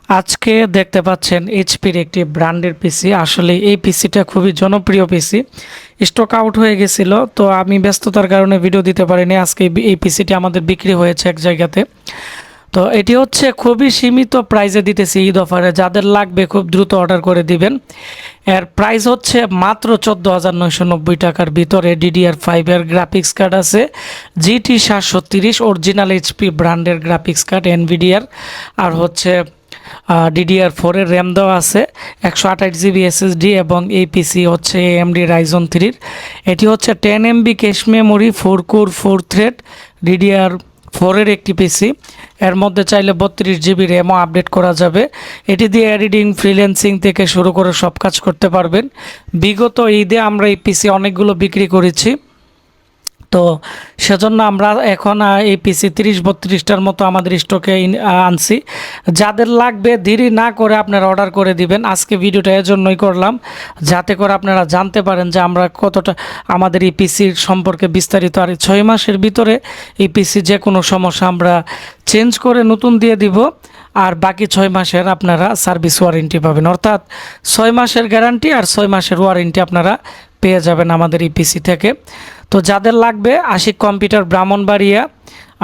আজকে দেখতে পাচ্ছেন এইচপির একটি ব্র্যান্ডের পিসি। আসলে এই পিসিটা খুবই জনপ্রিয় পিসি। স্টক আউট হয়ে গেছিল, তো আমি ব্যস্ততার কারণে ভিডিও দিতে পারিনি। আজকে এই পিসিটি আমাদের বিক্রি হয়েছে এক জায়গাতে। তো এটি হচ্ছে খুবই সীমিত প্রাইসে দিতেছি ঈদ অফারে। যাদের লাগবে খুব দ্রুত অর্ডার করে দিবেন। এর প্রাইস হচ্ছে মাত্র 14,990 টাকার ভিতরে। DDR5 গ্রাফিক্স কার্ড আছে, GT 730 অরিজিনাল এইচপি ব্র্যান্ডের গ্রাফিক্স কার্ড এনভিডিআর, আর হচ্ছে DDR4 র্যাম দেওয়া আছে, 128 GB SSD, এবং এই পিসি হচ্ছে AMD Ryzen 3। এটি হচ্ছে 10 MB cache memory, 4 core 4 thread DDR4 একটি পিসি। এর মধ্যে চাইলে 32 GB র্যামও আপডেট করা যাবে। এটি দিয়ে এডিটিং, ফ্রিল্যান্সিং থেকে শুরু করে সব কাজ করতে পারবেন। বিগত ঈদে আমরা এই পিসি অনেকগুলো বিক্রি করেছি, তো সেজন্য আমরা এখন এই পিসি 30-32টার মতো আমাদের স্টকে আনছি। যাদের লাগবে দেরি না করে আপনারা অর্ডার করে দিবেন। আজকে ভিডিওটা এজন্যই করলাম, যাতে করে আপনারা জানতে পারেন যে আমরা কতটা আমাদের এই পিসির সম্পর্কে বিস্তারিত। আর 6 মাসের ভিতরে এই পিসি যে কোনো সমস্যা আমরা চেঞ্জ করে নতুন দিয়ে দিব। আর বাকি 6 মাসের আপনারা সার্ভিস ওয়ারেন্টি পাবেন, অর্থাৎ 6 মাসের গ্যারান্টি আর 6 মাসের ওয়ারেন্টি আপনারা পেয়ে যাবেন আমাদের এই পিসি থেকে। তো যাদের লাগবে আশিক কম্পিউটার ব্রাহ্মণবাড়িয়া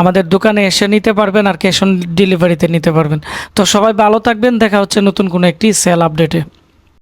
আমাদের দোকানে এসে নিতে পারবেন, আর ক্যাশ অন ডেলিভারিতে নিতে পারবেন। তো সবাই ভালো থাকবেন, দেখা হচ্ছে নতুন কোনো একটি সেল আপডেটে।